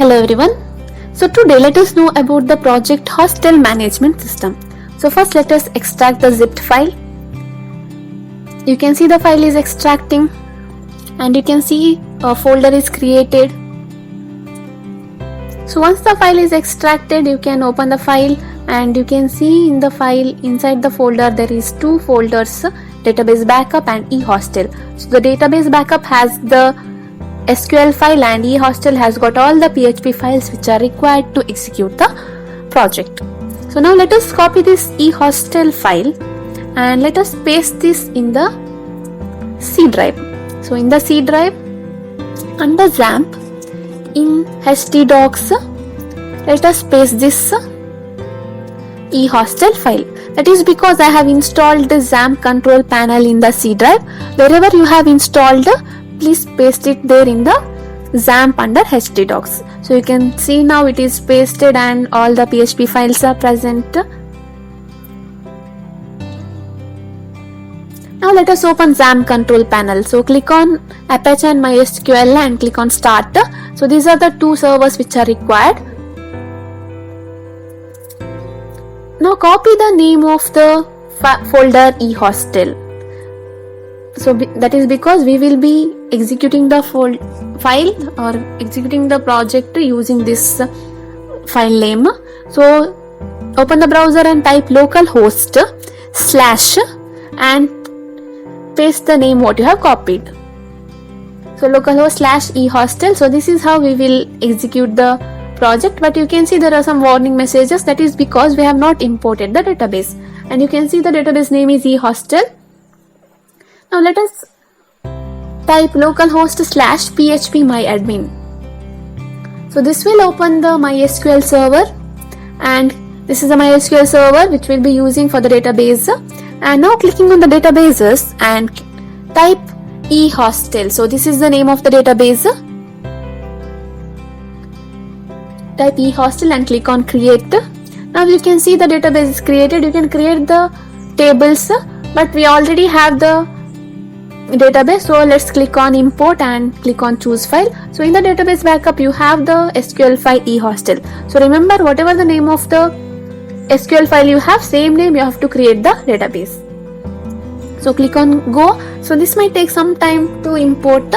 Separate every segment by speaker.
Speaker 1: Hello everyone. So today let us know about the project Hostel Management System. So first let us extract the zipped file. You can see the file is extracting and you can see a folder is created. So once the file is extracted, you can open the file and you can see in the file inside the folder there is two folders, database backup and eHostel. So the database backup has the SQL file and eHostel has got all the PHP files which are required to execute the project. So now let us copy this eHostel file and let us paste this in the C drive. So in the C drive under XAMPP in htdocs let us paste this eHostel file. That is because I have installed the XAMPP control panel in the C drive. Wherever you have installed, please paste it there in the XAMPP under htdocs. So you can see now it is pasted and all the PHP files are present. Now let us open XAMPP control panel. So click on Apache and MySQL and click on Start. So these are the two servers which are required. Now copy the name of the folder eHostel. So that is because we will be executing the file or executing the project using this file name. So open the browser and type localhost / and paste the name what you have copied. So localhost / eHostel. So this is how we will execute the project, but you can see there are some warning messages. That is because we have not imported the database, and you can see the database name is eHostel. Now let us type localhost / PHP MyAdmin. So this will open the MySQL server, and this is the MySQL server which we'll be using for the database. And now clicking on the databases and type eHostel. So this is the name of the database. Type eHostel and click on create. Now you can see the database is created. You can create the tables, but we already have the database, so let's click on import and click on choose file. So in the database backup you have the SQL file eHostel. So remember, whatever the name of the SQL file you have, same name you have to create the database. So click on go. So this might take some time to import.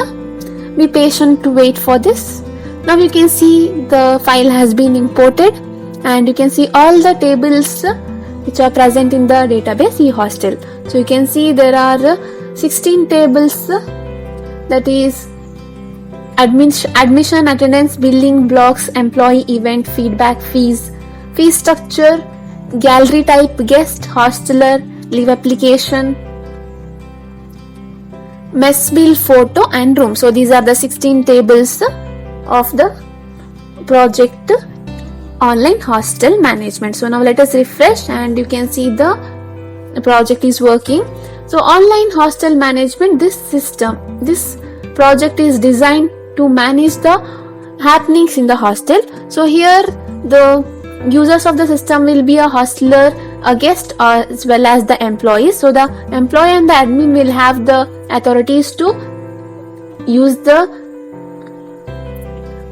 Speaker 1: Be patient to wait for this. Now you can see the file has been imported and you can see all the tables which are present in the database eHostel. So you can see there are 16 tables, that is admission, attendance, billing, blocks, employee, event, feedback, fees, fee structure, gallery type, guest, hosteler, leave application, mess bill, photo and room. So these are the 16 tables of the project online hostel management. So now let us refresh and you can see the project is working. So online hostel management, this project is designed to manage the happenings in the hostel. So here the users of the system will be a hostler, a guest, as well as the employees. So the employee and the admin will have the authorities to use the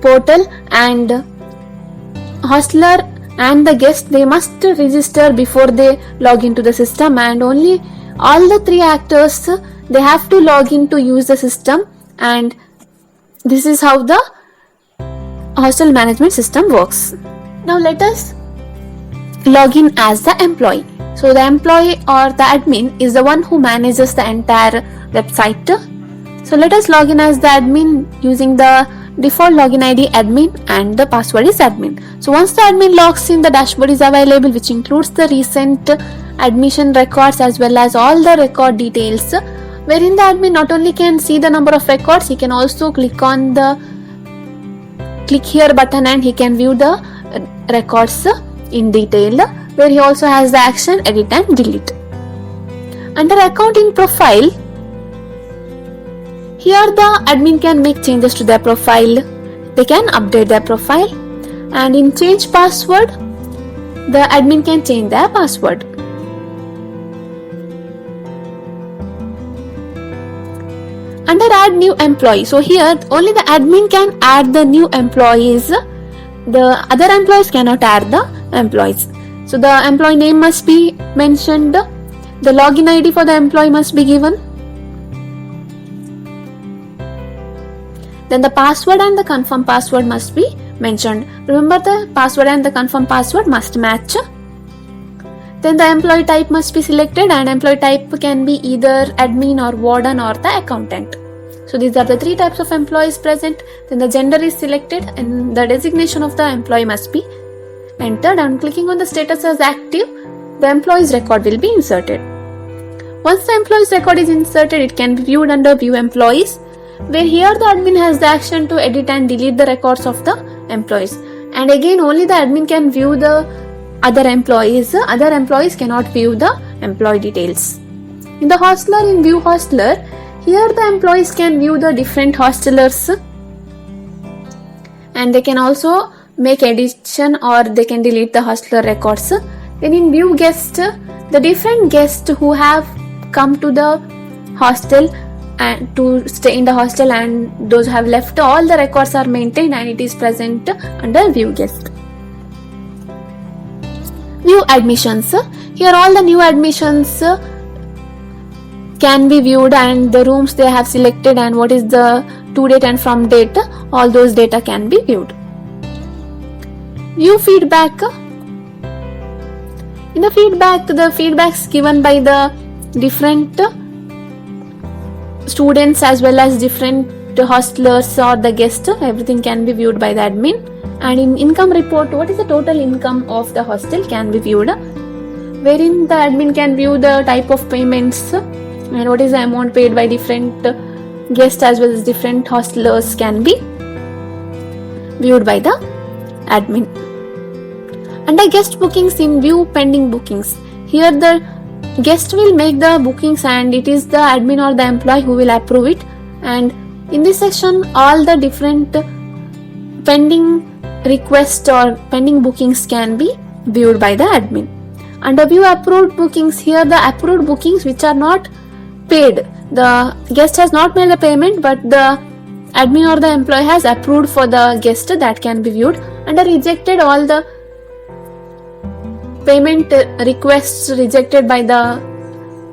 Speaker 1: portal, and hostler and the guest, they must register before they log into the system, and only all the three actors, they have to log in to use the system. And this is how the hostel management system works. Now let us log in as the employee. So the employee or the admin is the one who manages the entire website. So let us log in as the admin using the default login ID admin and the password is admin. So once the admin logs in, the dashboard is available which includes the recent admission records as well as all the record details, wherein the admin not only can see the number of records, he can also click on the click here button and he can view the records in detail, where he also has the action edit and delete. Under accounting profile, here the admin can make changes to their profile, they can update their profile, and in change password, the admin can change their password. Under add new employee, so here only the admin can add the new employees the other employees cannot add the employees. So the employee name must be mentioned, the login ID for the employee must be given, then the password and the confirm password must be mentioned. Remember, the password and the confirm password must match. Then the employee type must be selected, and employee type can be either admin or warden or the accountant. So these are the three types of employees present. Then the gender is selected and the designation of the employee must be entered, and clicking on the status as active, the employee's record will be inserted. Once the employee's record is inserted, it can be viewed under view employees, where here the admin has the action to edit and delete the records of the employees. And again, only the admin can view the other employees. Other employees cannot view the employee details. In the hostler, in view hostler, here the employees can view the different hostelers, and they can also make addition or they can delete the hostler records. Then in view guest, the different guests who have come to the hostel and to stay in the hostel and those who have left, all the records are maintained and it is present under view guest. View admissions. Here all the new admissions can be viewed, and the rooms they have selected and what is the to date and from date, all those data can be viewed. View feedback. In the feedback, the feedbacks given by the different students as well as different hostelers or the guest, everything can be viewed by the admin. And in income report, what is the total income of the hostel can be viewed, wherein the admin can view the type of payments and what is the amount paid by different guests as well as different hostelers can be viewed by the admin. Under guest bookings, in view pending bookings, here the guest will make the bookings and it is the admin or the employee who will approve it. And in this section, all the different pending requests or pending bookings can be viewed by the admin. Under view approved bookings, here the approved bookings which are not paid, the guest has not made the payment but the admin or the employee has approved for the guest, that can be viewed. Under rejected, all the payment requests rejected by the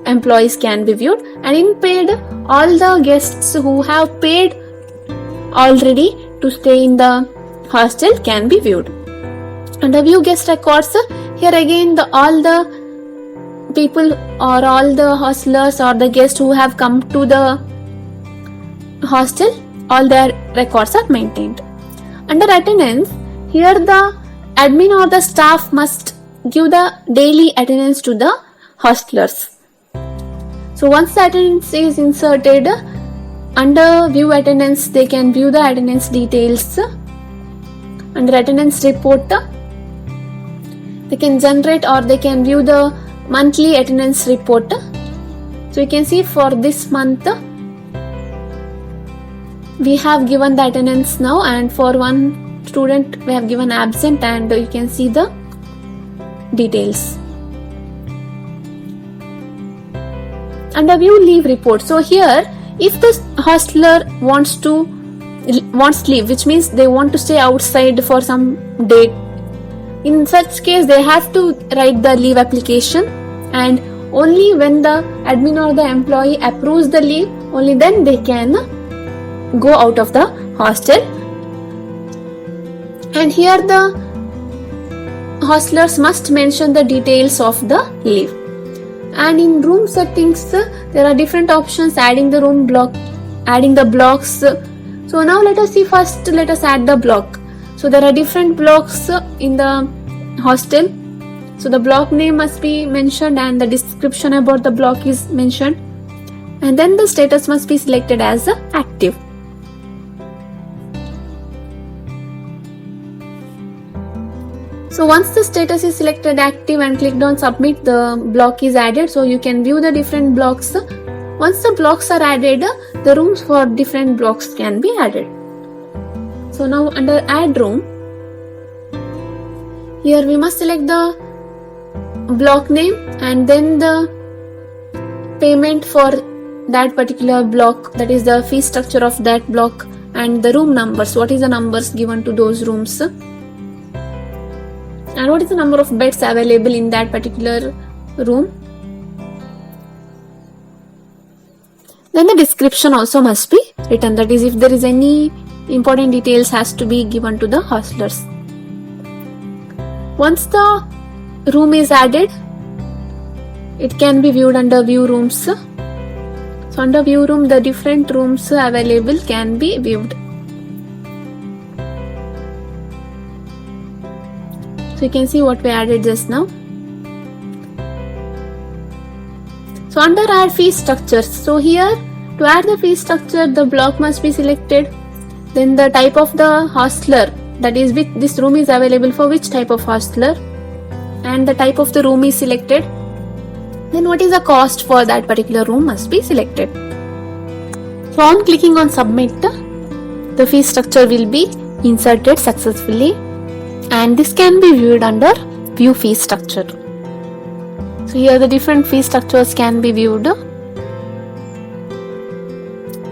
Speaker 1: employees can be viewed. And in paid, all the guests who have paid already to stay in the hostel can be viewed. Under view guest records, here again all the people or all the hostelers or the guests who have come to the hostel, all their records are maintained. Under attendance, here the admin or the staff must give the daily attendance to the hostelers. So once the attendance is inserted, under view attendance they can view the attendance details. Under attendance report, they can generate or they can view the monthly attendance report. So you can see for this month we have given the attendance now, and for one student we have given absent, and you can see the details. Under view leave report, so here if the hostler wants leave, which means they want to stay outside for some date, in such case they have to write the leave application, and only when the admin or the employee approves the leave, only then they can go out of the hostel. And here the hostlers must mention the details of the leave. And in room settings, there are different options, adding the room block, adding the blocks. So now let us see, first let us add the block. So there are different blocks in the hostel. So the block name must be mentioned and the description about the block is mentioned, and then the status must be selected as active. So once the status is selected active and clicked on submit, the block is added. So you can view the different blocks. Once the blocks are added, the rooms for different blocks can be added. So now under add room, here we must select the block name and then the payment for that particular block, that is the fee structure of that block, and the room numbers, what is the numbers given to those rooms. and what is the number of beds available in that particular room. Then the description also must be written, that is if there is any important details has to be given to the hostlers. Once the room is added, it can be viewed under view rooms. So under view room, the different rooms available can be viewed. So you can see what we added just now. So under add fee structures, so here to add the fee structure, the block must be selected. Then the type of the hostler, that is which this room is available for which type of hostler, and the type of the room is selected. Then what is the cost for that particular room must be selected. So on clicking on submit, the fee structure will be inserted successfully, and this can be viewed under view fee structure. So here the different fee structures can be viewed,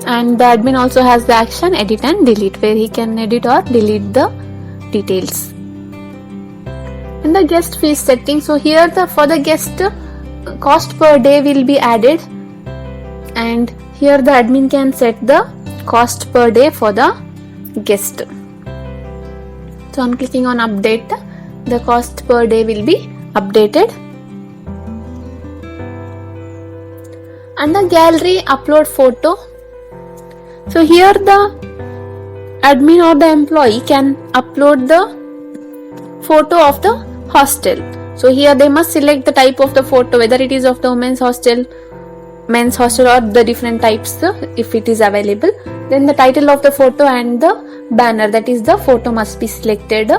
Speaker 1: and the admin also has the action edit and delete, where he can edit or delete the details. And the guest fee setting, so here for the guest, cost per day will be added, and here the admin can set the cost per day for the guest. So on clicking on update, the cost per day will be updated. And the gallery upload photo, so here the admin or the employee can upload the photo of the hostel. So here they must select the type of the photo, whether it is of the women's hostel, men's hostel, or the different types if it is available. Then the title of the photo and the banner, that is the photo, must be selected,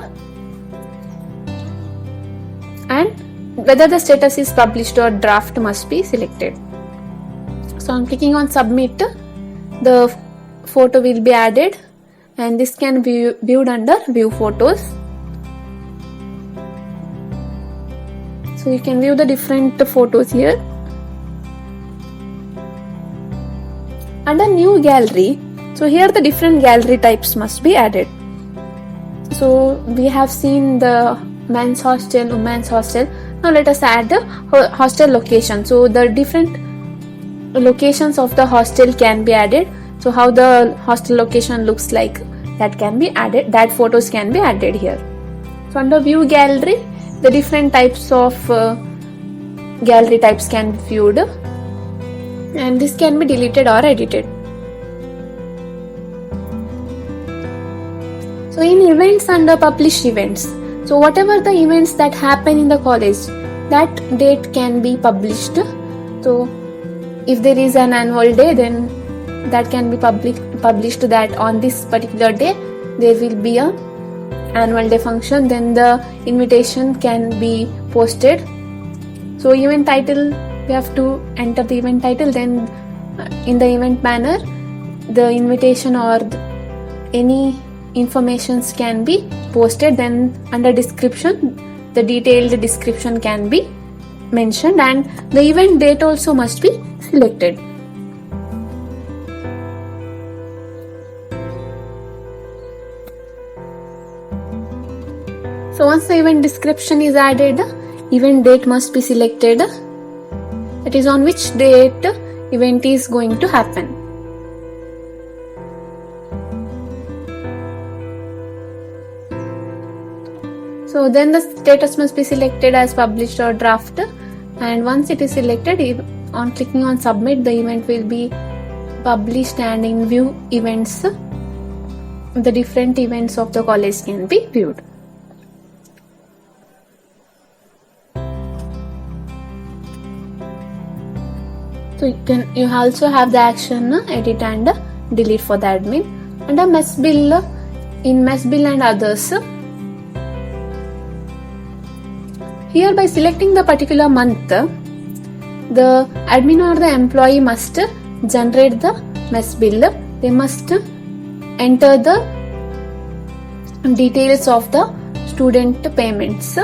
Speaker 1: and whether the status is published or draft must be selected. So on clicking on submit, the photo will be added, and this can be viewed under view photos. So you can view the different photos here. Under new gallery, so here the different gallery types must be added. So we have seen the men's hostel, women's hostel. Now let us add the hostel location. So the different locations of the hostel can be added. So how the hostel location looks like, that can be added, that photos can be added here. So under view gallery, the different types of gallery types can be viewed, and this can be deleted or edited. So in events, under published events, so whatever the events that happen in the college, that date can be published. So if there is an annual day, then that can be published that on this particular day there will be a annual day function. Then the invitation can be posted. So event title, we have to enter the event title, then in the event banner the invitation or any informations can be posted. Then under description, the detailed description can be mentioned, and the event date also must be selected. So once the event description is added, event date must be selected, that is on which date event is going to happen. So then the status must be selected as published or draft, and once it is selected, on clicking on submit, the event will be published, and in view events, the different events of the college can be viewed. So you also have the action edit and delete for the admin. Under mess bill, in mess bill and others, here by selecting the particular month, the admin or the employee must generate the mess bill. They must enter the details of the student payments.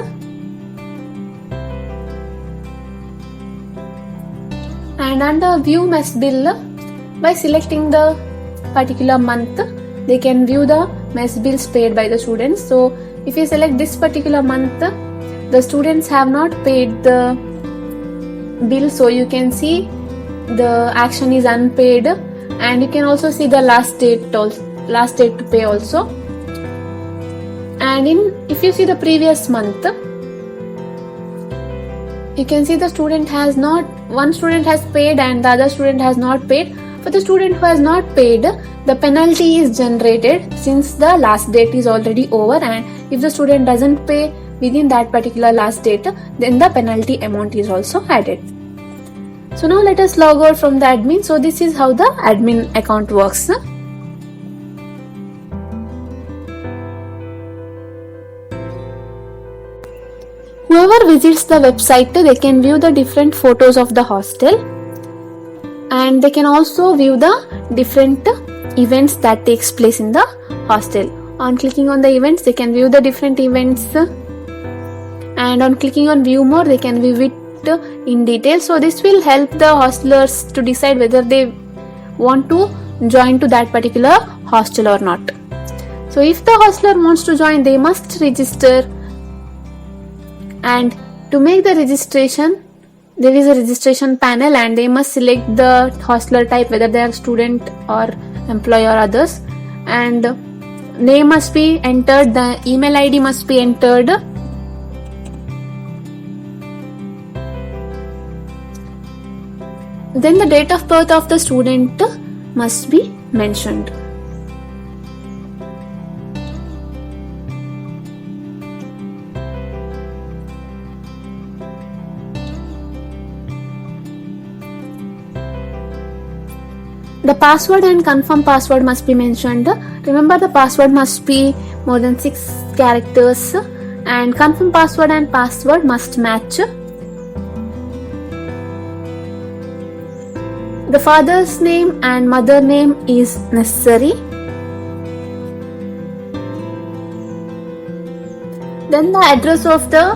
Speaker 1: And under view mess bill, by selecting the particular month, they can view the mess bills paid by the students. So if you select this particular month, the students have not paid the bill, so you can see the action is unpaid, and you can also see the last date to pay also. And if you see the previous month, you can see one student has paid and the other student has not paid. For the student who has not paid, the penalty is generated since the last date is already over, and if the student doesn't pay within that particular last date, then the penalty amount is also added. So now let us log out from the admin. So this is how the admin account works. Whoever visits the website, they can view the different photos of the hostel, and they can also view the different events that takes place in the hostel. On clicking on the events, they can view the different events, and on clicking on view more, they can view it in detail. So this will help the hostelers to decide whether they want to join to that particular hostel or not. So if the hostler wants to join, they must register, and to make the registration, there is a registration panel, and they must select the hostler type, whether they are student or employee or others, and name must be entered, the email ID must be entered, then the date of birth of the student must be mentioned. The password and confirm password must be mentioned. Remember, the password must be more than 6 characters, and confirm password and password must match. The father's name and mother name is necessary. Then the address of the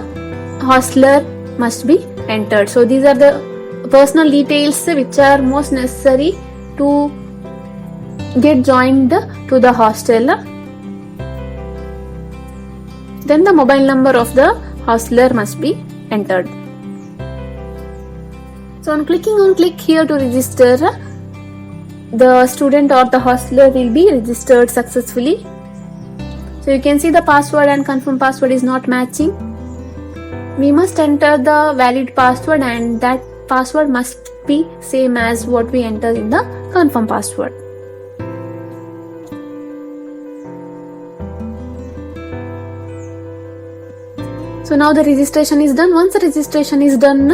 Speaker 1: hostler must be entered. So these are the personal details which are most necessary to get joined to the hostel. Then the mobile number of the hostler must be entered. So on clicking on click here to register, the student or the hostler will be registered successfully. So you can see the password and confirm password is not matching. We must enter the valid password, and that password must be same as what we enter in the confirm password. So now the registration is done. Once the registration is done,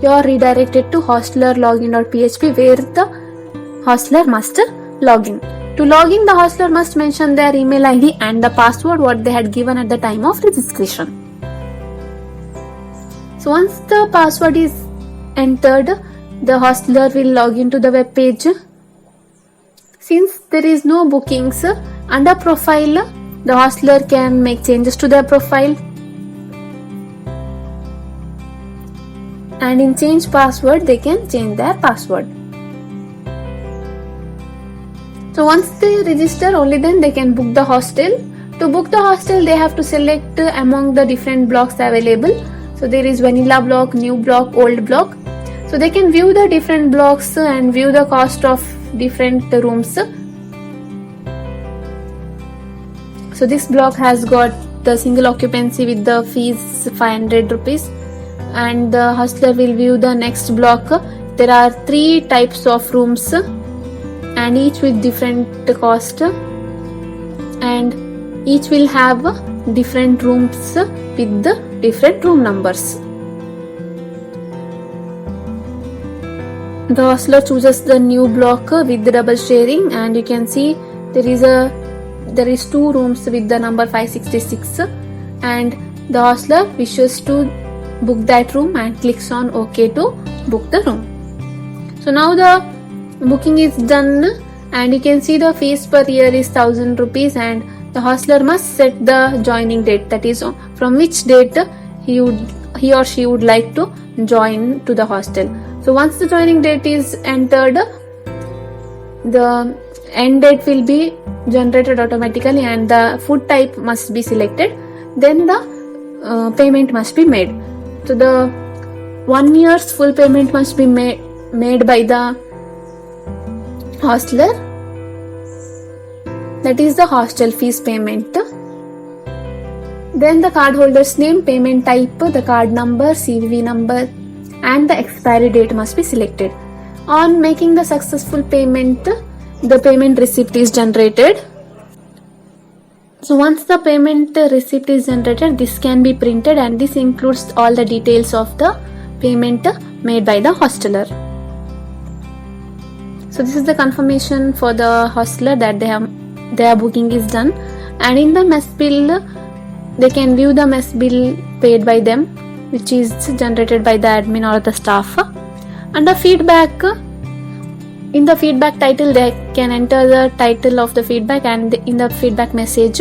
Speaker 1: you are redirected to hostler.login.php, where the hostler must log in. To log in, the hostler must mention their email ID and the password what they had given at the time of registration. So once the password is entered, the hostler will log into the web page. Since there is no bookings, under profile, the hostler can make changes to their profile, and in change password, they can change their password. So once they register, only then they can book the hostel. To book the hostel, they have to select among the different blocks available. So there is vanilla block, new block, old block. So they can view the different blocks and view the cost of different rooms. So this block has got the single occupancy with the fees 500 rupees, and the hostler will view the next block. There are 3 types of rooms and each with different cost, and each will have different rooms with the different room numbers. The hostler chooses the new block with the double sharing, and you can see there is 2 rooms with the number 566, and the hostler wishes to book that room and clicks on OK to book the room. So now the booking is done, and you can see the fees per year is 1000 rupees, and the hostler must set the joining date, that is from which date he or she would like to join to the hostel. So once the joining date is entered, the end date will be generated automatically, and the food type must be selected. Then the payment must be made. So the 1 year's full payment must be made by the hostler, that is the hostel fees payment. Then the cardholder's name, payment type, the card number, CVV number and the expiry date must be selected. On making the successful payment, the payment receipt is generated. So once the payment receipt is generated, this can be printed, and this includes all the details of the payment made by the hosteler. So this is the confirmation for the hosteler that their booking is done. And in the mess bill, they can view the mess bill paid by them, which is generated by the admin or the staff. Under feedback, in the feedback title, they can enter the title of the feedback, and in the feedback message,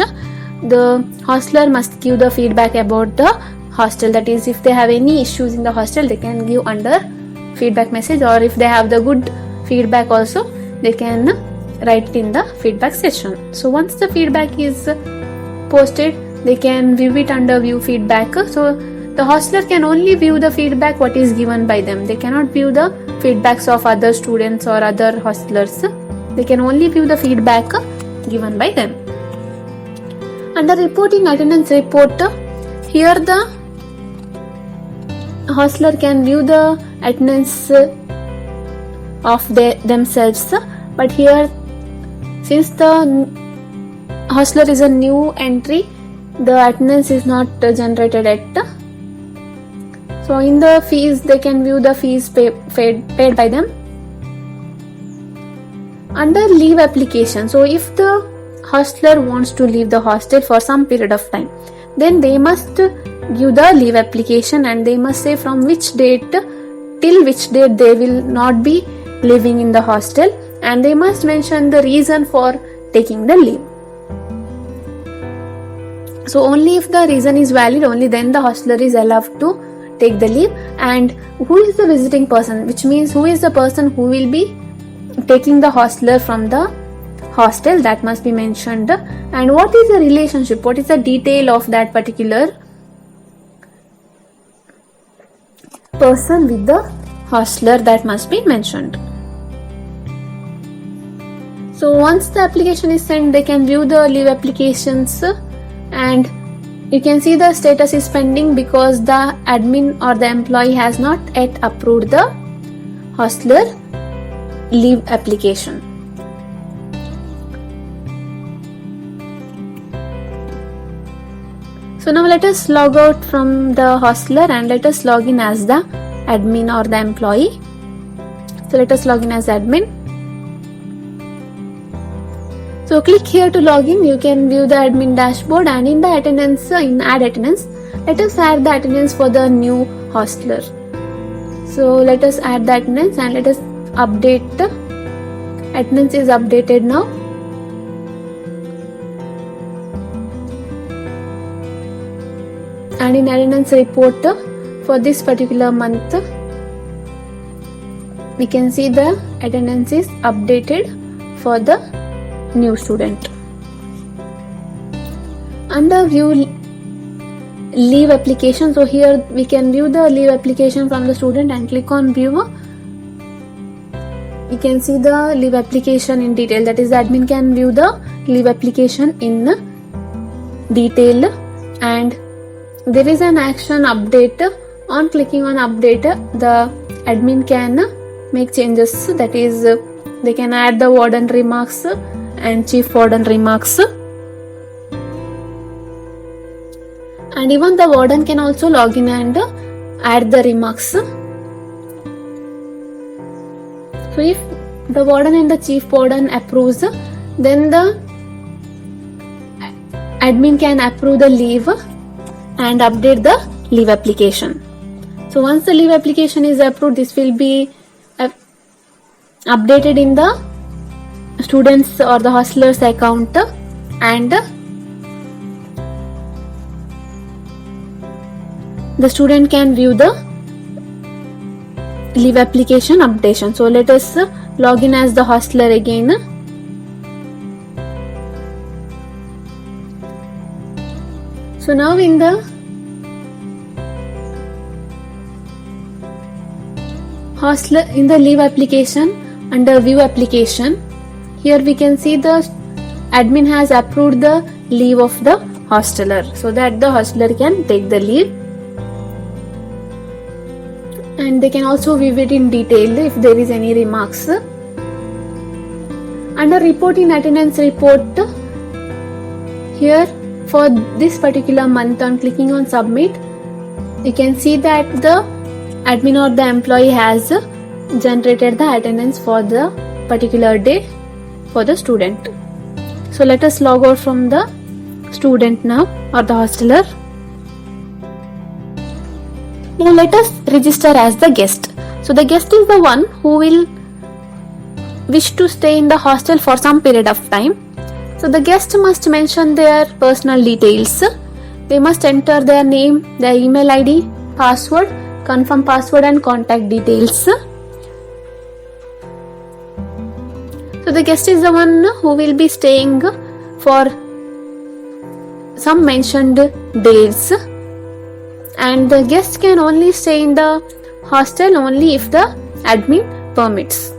Speaker 1: the hostler must give the feedback about the hostel. That is, if they have any issues in the hostel, they can give under feedback message, or if they have the good feedback also, they can write it in the feedback section. So once the feedback is posted, they can view it under view feedback. So the hostler can only view the feedback what is given by them. They cannot view the feedbacks of other students or other hostlers. They can only view the feedback given by them. Under reporting attendance report, here the hostler can view the attendance of themselves, but here, since the hostler is a new entry, the attendance is not generated yet. So in the fees, they can view the fees paid by them. Under leave application, so if the hostler wants to leave the hostel for some period of time, then they must give the leave application, and they must say from which date till which date they will not be living in the hostel, and they must mention the reason for taking the leave. So only if the reason is valid, only then the hostler is allowed to take the leave. And who is the visiting person, which means who is the person who will be taking the hostler from the hostel, that must be mentioned. And what is the relationship, what is the detail of that particular person with the hostler, that must be mentioned. So once the application is sent, they can view the leave applications, and you can see the status is pending because the admin or the employee has not yet approved the hostler leave application. So now let us log out from the hostler and let us log in as the admin or the employee. So let us log in as admin. So click here to log in. You can view the admin dashboard, and in the attendance, in add attendance, let us add the attendance for the new hostler. So let us add the attendance and let us update. Attendance is updated now. And in attendance report for this particular month, we can see the attendance is updated for the new student. Under view leave application, so here we can view the leave application from the student and click on view. You can see the leave application in detail, that is the admin can view the leave application in detail, and there is an action update. On clicking on update, the admin can make changes, that is they can add the warden remarks and chief warden remarks, and even the warden can also log in and add the remarks. So if the warden and the chief warden approves, then the admin can approve the leave and update the leave application. So once the leave application is approved, this will be updated in the students or the hostler's account, and the student can view the leave application updation. So let us log in as the hostler again. So now in the hostel in the leave application under view application. Here we can see the admin has approved the leave of the hosteler, so that the hosteler can take the leave, and they can also view it in detail if there is any remarks. Under report in attendance report, here for this particular month, on clicking on submit, you can see that the admin or the employee has generated the attendance for the particular day for the student. So let us log out from the student now, or the hosteler. Now let us register as the guest. So the guest is the one who will wish to stay in the hostel for some period of time. So the guest must mention their personal details. They must enter their name, their email ID, password, confirm password and contact details. So the guest is the one who will be staying for some mentioned days, and the guest can only stay in the hostel only if the admin permits.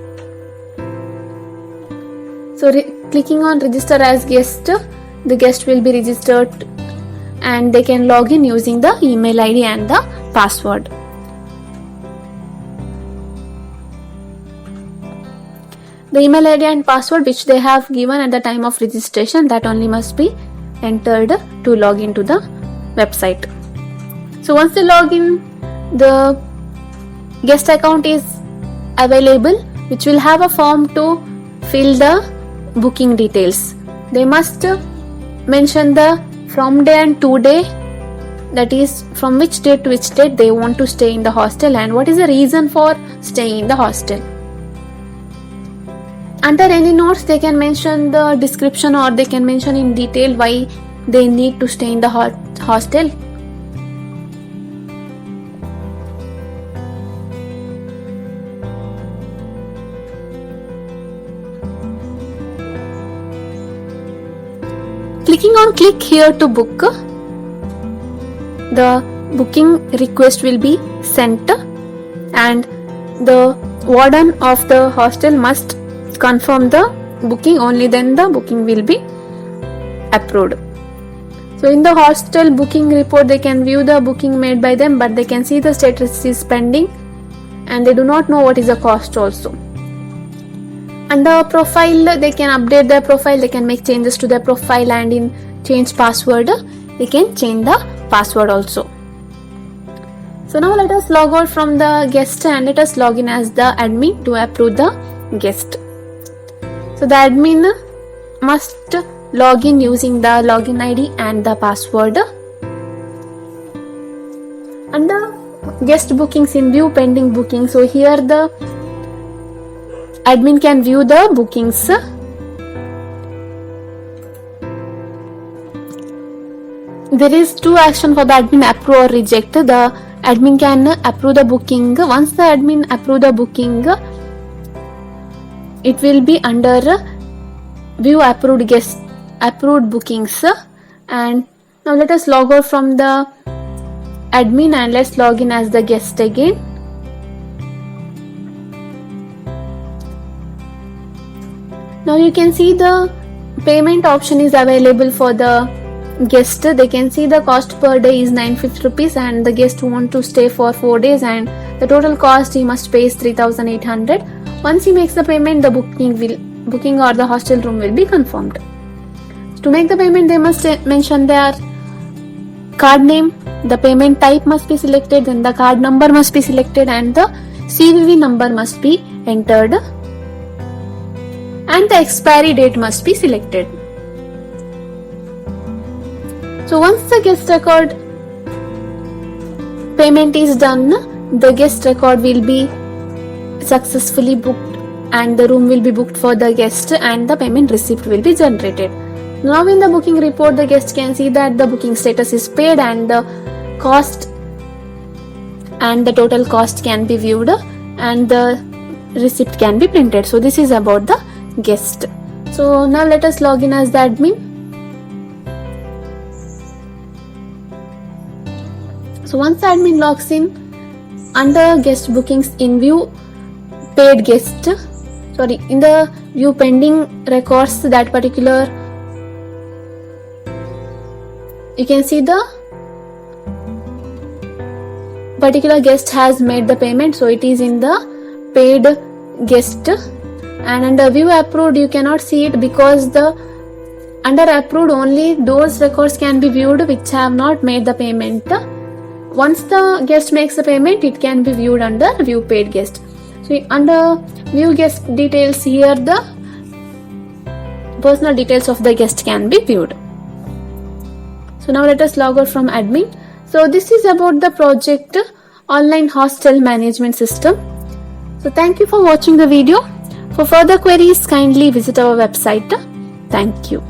Speaker 1: So clicking on register as guest, the guest will be registered and they can log in using the email ID and the password. The email ID and password which they have given at the time of registration, that only must be entered to log into the website. So once they log in, the guest account is available, which will have a form to fill the booking details. They must mention the from day and to day, that is from which date to which date they want to stay in the hostel and what is the reason for staying in the hostel. Under any notes, they can mention the description, or they can mention in detail why they need to stay in the hostel. Clicking on click here to book, the booking request will be sent and the warden of the hostel must confirm the booking, only then the booking will be approved. So in the hostel booking report, they can view the booking made by them, but they can see the status is pending and they do not know what is the cost also. Under profile, they can update their profile, they can make changes to their profile, and in change password, they can change the password also. So now let us log out from the guest and let us log in as the admin to approve the guest. So the admin must log in using the login ID and the password. Under guest bookings, in view pending booking, so here the admin can view the bookings. There is two action for the admin: approve or reject. The admin can approve the booking. Once the admin approve the booking, it will be under view approved guest approved bookings. And now let us log out from the admin and let's log in as the guest again. Now you can see the payment option is available for the guest. They can see the cost per day is 950 rupees and the guest want to stay for 4 days and the total cost he must pay is 3800. Once he makes the payment, the booking or the hostel room will be confirmed. To make the payment, they must mention their card name, the payment type must be selected, then the card number must be selected and the CVV number must be entered and the expiry date must be selected. So once the guest record payment is done, the guest record will be successfully booked and the room will be booked for the guest and the payment receipt will be generated. Now in the booking report, the guest can see that the booking status is paid and the cost and the total cost can be viewed and the receipt can be printed. So this is about the guest. So now let us log in as the admin. So once the admin logs in, under guest bookings, in view paid guest, in the view pending records, that particular, you can see the particular guest has made the payment, so it is in the paid guest. And under view approved, you cannot see it because the under approved only those records can be viewed which have not made the payment. Once the guest makes the payment, it can be viewed under view paid guest. So under view guest details, here the personal details of the guest can be viewed. So now let us log out from admin. So this is about the project online hostel management system. So thank you for watching the video. For further queries, kindly visit our website. Thank you.